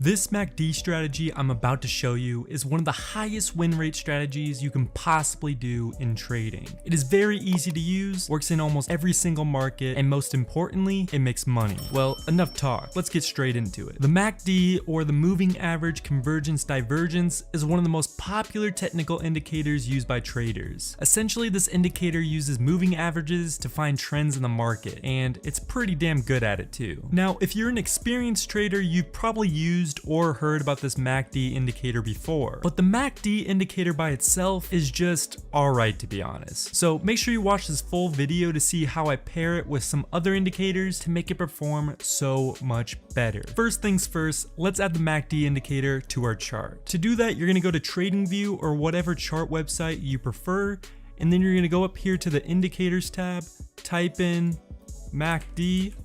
This MACD strategy I'm about to show you is one of the highest win rate strategies you can possibly do in trading. It is very easy to use, works in almost every single market, and most importantly, it makes money. Well, enough talk, let's get straight into it. The MACD, or the moving average convergence divergence, is one of the most popular technical indicators used by traders. Essentially, this indicator uses moving averages to find trends in the market, and it's pretty damn good at it too. Now, if you're an experienced trader, you've probably used or heard about this MACD indicator before, but the MACD indicator by itself is just alright, to be honest. So make sure you watch this full video to see how I pair it with some other indicators to make it perform so much better. First things first, let's add the MACD indicator to our chart. To do that, you're going to go to TradingView or whatever chart website you prefer, and then you're going to go up here to the Indicators tab, type in MACD,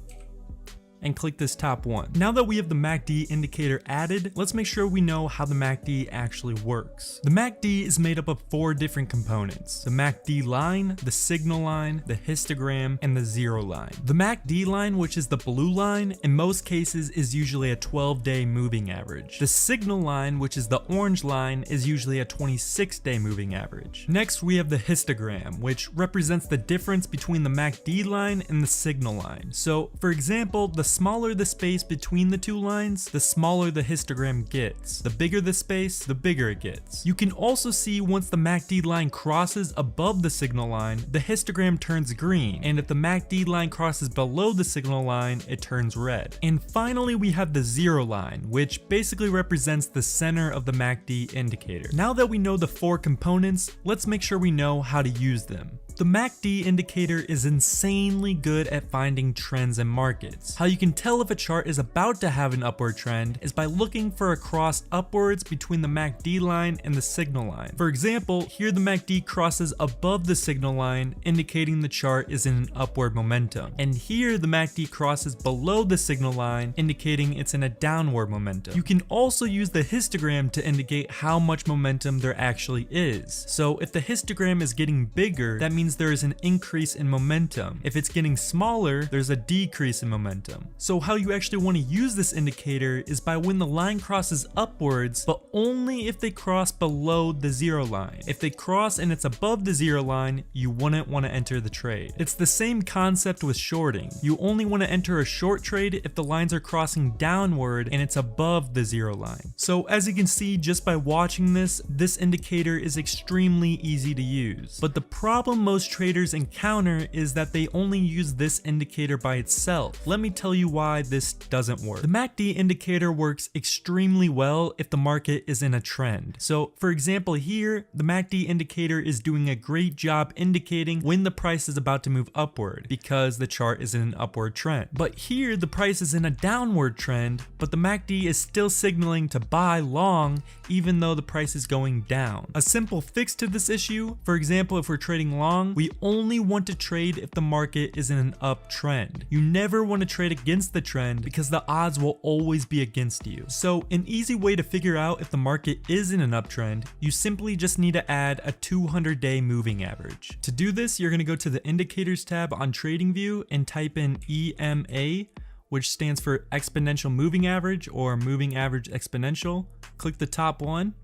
and click this top one. Now that we have the MACD indicator added, let's make sure we know how the MACD actually works. The MACD is made up of 4 different components: the MACD line, the signal line, the histogram, and the zero line. The MACD line, which is the blue line, in most cases is usually a 12-day moving average. The signal line, which is the orange line, is usually a 26-day moving average. Next, we have the histogram, which represents the difference between the MACD line and the signal line. So, for example, the smaller the space between the two lines, the smaller the histogram gets. The bigger the space, the bigger it gets. You can also see once the MACD line crosses above the signal line, the histogram turns green, and if the MACD line crosses below the signal line, it turns red. And finally, we have the zero line, which basically represents the center of the MACD indicator. Now that we know the 4 components, let's make sure we know how to use them. The MACD indicator is insanely good at finding trends in markets. How you can tell if a chart is about to have an upward trend is by looking for a cross upwards between the MACD line and the signal line. For example, here the MACD crosses above the signal line, indicating the chart is in an upward momentum. And here the MACD crosses below the signal line, indicating it's in a downward momentum. You can also use the histogram to indicate how much momentum there actually is. So if the histogram is getting bigger, that means there is an increase in momentum. If it's getting smaller, there's a decrease in momentum. So how you actually want to use this indicator is by when the line crosses upwards, but only if they cross below the zero line. If they cross and it's above the zero line, you wouldn't want to enter the trade. It's the same concept with shorting. You only want to enter a short trade if the lines are crossing downward and it's above the zero line. So as you can see just by watching this indicator is extremely easy to use. But the problem most traders encounter is that they only use this indicator by itself. Let me tell you why this doesn't work. The MACD indicator works extremely well if the market is in a trend. So for example here, the MACD indicator is doing a great job indicating when the price is about to move upward because the chart is in an upward trend. But here the price is in a downward trend, but the MACD is still signaling to buy long even though the price is going down. A simple fix to this issue, for example, if we're trading long, we only want to trade if the market is in an uptrend. You never want to trade against the trend because the odds will always be against you. So an easy way to figure out if the market is in an uptrend, you simply just need to add a 200-day moving average. To do this, you're going to go to the Indicators tab on TradingView and type in EMA, which stands for Exponential Moving Average or Moving Average Exponential. Click the top one.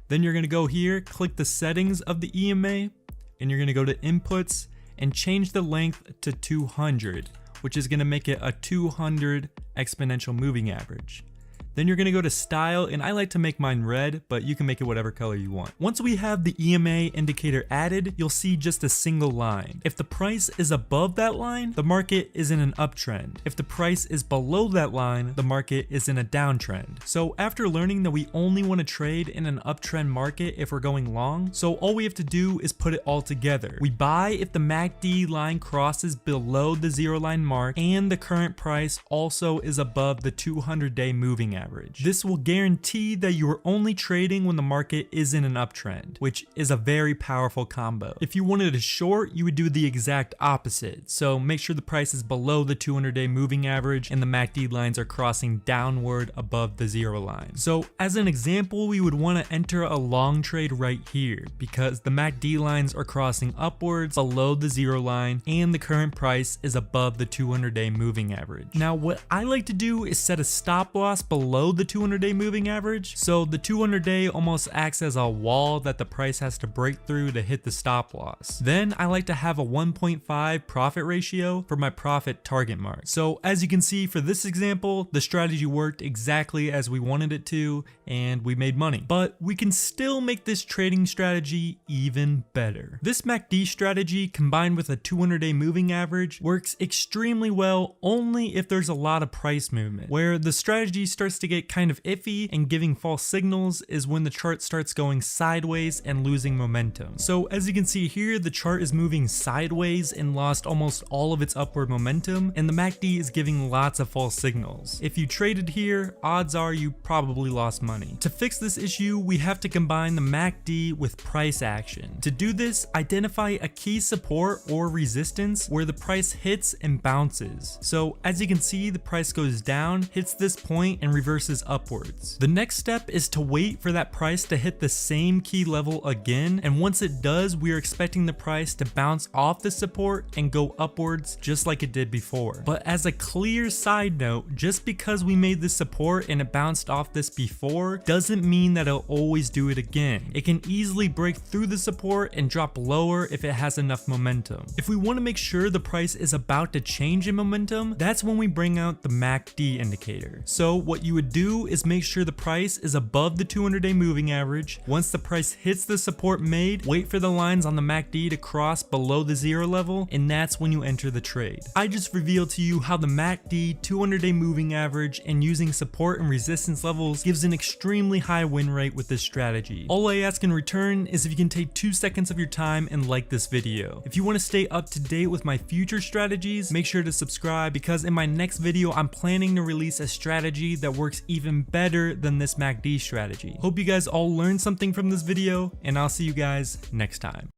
Then you're going to go here, click the settings of the EMA, and you're going to go to Inputs and change the length to 200, which is going to make it a 200 exponential moving average. Then you're going to go to Style, and I like to make mine red, but you can make it whatever color you want. Once we have the EMA indicator added, you'll see just a single line. If the price is above that line, the market is in an uptrend. If the price is below that line, the market is in a downtrend. So after learning that we only want to trade in an uptrend market if we're going long, so all we have to do is put it all together. We buy if the MACD line crosses below the zero line mark and the current price also is above the 200-day moving average. This will guarantee that you are only trading when the market is in an uptrend, which is a very powerful combo. If you wanted to short, you would do the exact opposite. So make sure the price is below the 200-day moving average and the MACD lines are crossing downward above the zero line. So as an example, we would want to enter a long trade right here because the MACD lines are crossing upwards below the zero line and the current price is above the 200-day moving average. Now what I like to do is set a stop loss below below the 200-day moving average. So the 200-day almost acts as a wall that the price has to break through to hit the stop loss. Then I like to have a 1.5 profit ratio for my profit target mark. So as you can see for this example, the strategy worked exactly as we wanted it to, and we made money. But we can still make this trading strategy even better. This MACD strategy combined with a 200-day moving average works extremely well only if there's a lot of price movement. Where the strategy starts to get kind of iffy and giving false signals is when the chart starts going sideways and losing momentum. So as you can see here, the chart is moving sideways and lost almost all of its upward momentum, and the MACD is giving lots of false signals. If you traded here, odds are you probably lost money. To fix this issue, we have to combine the MACD with price action. To do this, identify a key support or resistance where the price hits and bounces. So as you can see, the price goes down, hits this point, and reverses upwards. The next step is to wait for that price to hit the same key level again, and once it does, we are expecting the price to bounce off the support and go upwards just like it did before. But as a clear side note, just because we made this support and it bounced off this before doesn't mean that it'll always do it again. It can easily break through the support and drop lower if it has enough momentum. If we want to make sure the price is about to change in momentum, that's when we bring out the MACD indicator. So what you would do is make sure the price is above the 200-day moving average. Once the price hits the support made, wait for the lines on the MACD to cross below the 0 level, and that's when you enter the trade. I just revealed to you how the MACD 200-day moving average and using support and resistance levels gives an extremely high win rate with this strategy. All I ask in return is if you can take 2 seconds of your time and like this video. If you want to stay up to date with my future strategies, make sure to subscribe, because in my next video I'm planning to release a strategy that works even better than this MACD strategy. Hope you guys all learned something from this video, and I'll see you guys next time.